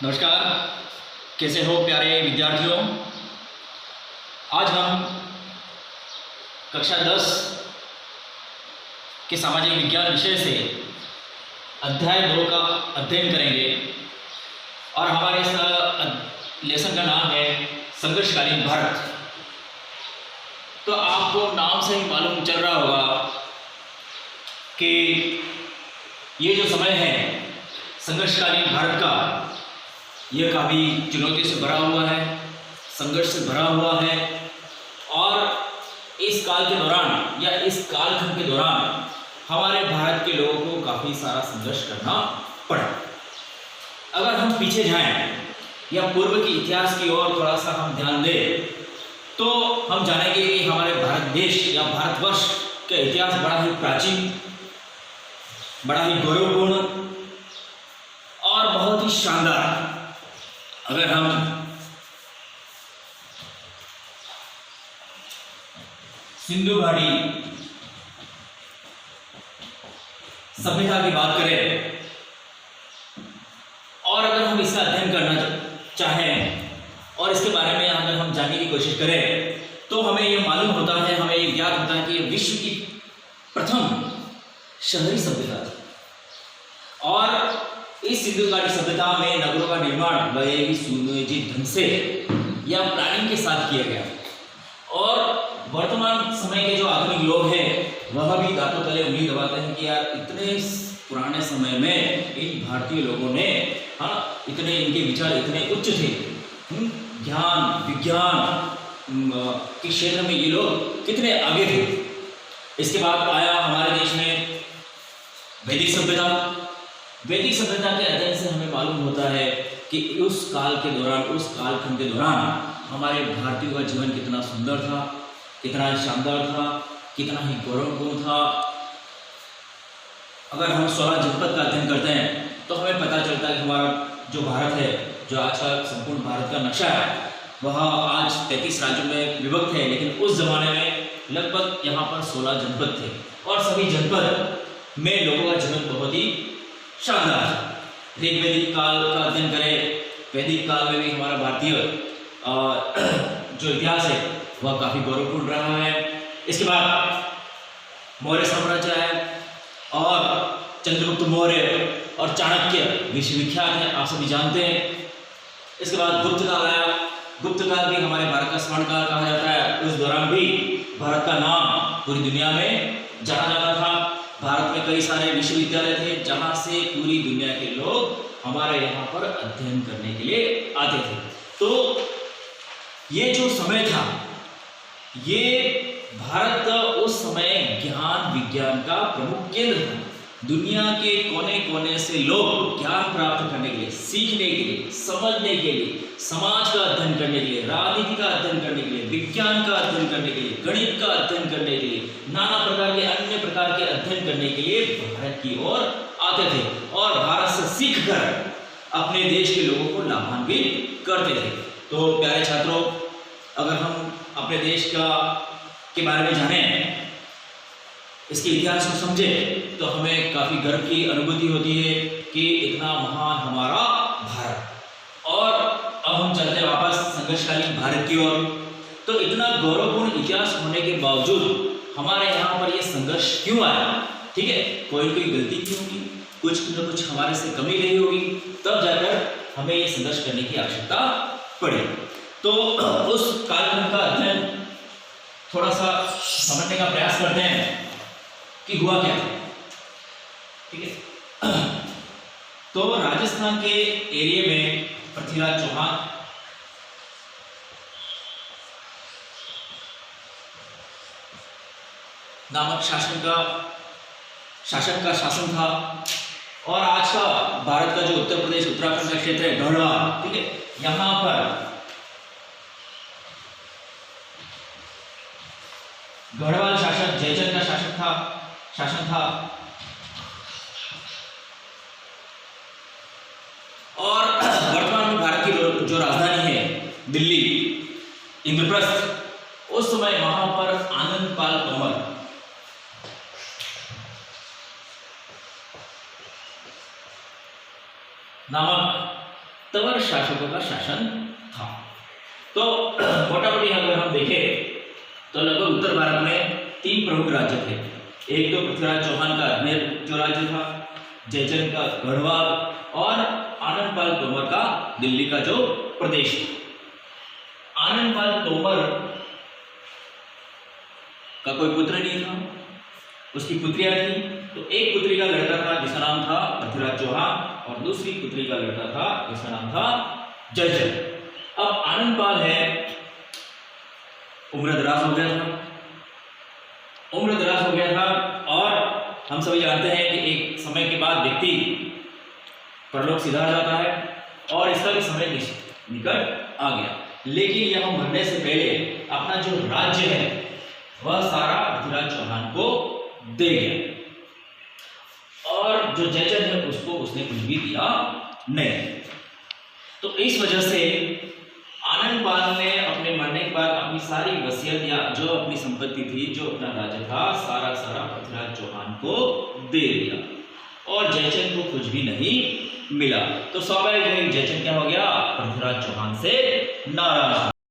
नमस्कार। कैसे हो प्यारे विद्यार्थियों। आज हम कक्षा 10 के सामाजिक विज्ञान विषय से अध्याय 2 का अध्ययन करेंगे और हमारे इस लेसन का नाम है संघर्षकालीन भारत। तो आपको नाम से ही मालूम चल रहा होगा कि ये जो समय है संघर्षकालीन भारत का, यह काफ़ी चुनौती से भरा हुआ है, संघर्ष से भरा हुआ है। और इस काल के दौरान या इस कालखंड के दौरान हमारे भारत के लोगों को काफ़ी सारा संघर्ष करना पड़ा। अगर हम पीछे जाएं या पूर्व के इतिहास की ओर थोड़ा सा हम ध्यान दें तो हम जानेंगे कि हमारे भारत देश या भारतवर्ष का इतिहास बड़ा ही प्राचीन, बड़ा ही गौरवपूर्ण और बहुत ही शानदार। अगर हम सिंधु घाटी सभ्यता की बात करें और अगर हम इसका अध्ययन करना चाहें और इसके बारे में अगर हम जानने की कोशिश करें तो हमें यह मालूम होता है, हमें यह ज्ञात होता है कि यह विश्व की प्रथम शहरी सभ्यता थी। और इस सिंधु घाटी सभ्यता में नगरों का निर्माण बड़े ही सुनियोजित ढंग से या प्लानिंग के साथ किया गया। और वर्तमान समय के जो आधुनिक लोग हैं वह भी दांतों तले उंगली दबाते हैं कि यार इतने पुराने समय में इन भारतीय लोगों ने इतने इनके विचार इतने उच्च थे, ज्ञान विज्ञान के क्षेत्र में ये लोग कितने आगे थे। इसके बाद आया हमारे देश में वैदिक सभ्यता। वैदिक सभ्यता के अध्ययन से हमें मालूम होता है कि उस काल के दौरान, उस कालखंड के दौरान हमारे भारतीयों का जीवन कितना सुंदर था, कितना शानदार था, कितना ही गौरवपूर्ण था। अगर हम 16 जनपद का अध्ययन करते हैं तो हमें पता चलता है कि हमारा जो भारत है, जो आज का संपूर्ण भारत का नक्शा है, वह आज 33 राज्यों में विभक्त है। लेकिन उस जमाने में लगभग यहाँ पर 16 जनपद थे और सभी जनपद में लोगों का जीवन बहुत ही शानदार। वैदिक काल का अध्ययन करें, वैदिक काल में भी हमारा भारतीय जो इतिहास है वह काफ़ी गौरवपूर्ण रहा है। इसके बाद मौर्य साम्राज्य है और चंद्रगुप्त मौर्य और चाणक्य विश्वविख्यात है, आप सभी जानते हैं। इसके बाद गुप्त काल आया। गुप्त काल भी हमारे भारत का स्वर्ण काल कहा जाता है। उस दौरान भी भारत का नाम पूरी दुनिया में जाना जाता था। भारत में कई सारे विश्वविद्यालय थे जहाँ से पूरी दुनिया के लोग हमारे यहाँ पर अध्ययन करने के लिए आते थे। तो ये जो समय था, ये भारत उस समय ज्ञान विज्ञान का प्रमुख केंद्र था। दुनिया के कोने कोने से लोग ज्ञान प्राप्त करने के लिए, सीखने के लिए, समझने के लिए, समाज का अध्ययन करने के लिए, राजनीति का अध्ययन करने के लिए, विज्ञान का अध्ययन करने के लिए, गणित का अध्ययन करने के लिए, नाना प्रकार के अन्य प्रकार के अध्ययन करने के लिए भारत की ओर आते थे और भारत से सीखकर अपने देश के लोगों को लाभान्वित करते थे। तो प्यारे छात्रों, अगर हम अपने देश के बारे में जानें, इसके इतिहास को समझें तो हमें काफ़ी गर्व की अनुभूति होती है कि इतना महान हमारा भारत। और अब हम चलते हैं वापस संघर्षकालीन भारत की ओर। तो इतना गौरवपूर्ण इतिहास होने के बावजूद हमारे यहाँ पर यह संघर्ष क्यों आया? ठीक है, कोई गलती क्यों की, कुछ न कुछ हमारे से कमी रही होगी, तब जाकर हमें ये संघर्ष करने की आवश्यकता पड़ी। तो उस कालखंड का अध्ययन थोड़ा सा समझने का प्रयास करते हैं कि हुआ क्या था। ठीक है, तो राजस्थान के एरिया में पृथ्वीराज चौहान नामक शासन का शासन था। और आज का भारत का जो उत्तर प्रदेश उत्तराखंड का क्षेत्र है, गढ़वाल, ठीक है, यहाँ पर गढ़वाल शासक जयचंद का शासन था। और वर्तमान में भारत की जो राजधानी है दिल्ली, इंद्रप्रस्थ, उस समय वहां पर आनंद पाल तोमर नामक तंवर शासकों का शासन था। तो मोटा मोटी अगर हम देखें तो लगभग उत्तर भारत में 3 प्रमुख राज्य थे। एक तो पृथ्वीराज चौहान का अजमेर जो राज्य था, जयचंद का गढ़वाल और आनंदपाल तोमर का दिल्ली का जो प्रदेश था। आनंदपाल तोमर का कोई पुत्र नहीं था, उसकी पुत्रियां थी। तो एक पुत्री का लड़का था जिसका नाम था पृथ्वीराज चौहान और दूसरी पुत्री का लड़का था जिसका नाम था जयचंद। अब आनंदपाल है, उम्र दराज हो गया था और हम सभी जानते हैं कि एक समय के बाद व्यक्ति परलोक सिधार जाता है और इसका भी समय निकट आ गया। लेकिन यह मरने से पहले अपना जो राज्य है वह सारा पृथ्वीराज चौहान को दे गया और जो जयचंद है उसको उसने कुछ भी दिया नहीं। तो इस वजह से आनंदपाल ने अपने मरने के बाद अपनी सारी वसीयत या जो अपनी संपत्ति थी, जो अपना राज्य था, सारा पृथ्वीराज चौहान को दे दिया और जयचंद को कुछ भी नहीं मिला। तो स्वाभाविक है जयचंद क्या हो गया, पृथ्वीराज चौहान से नाराज।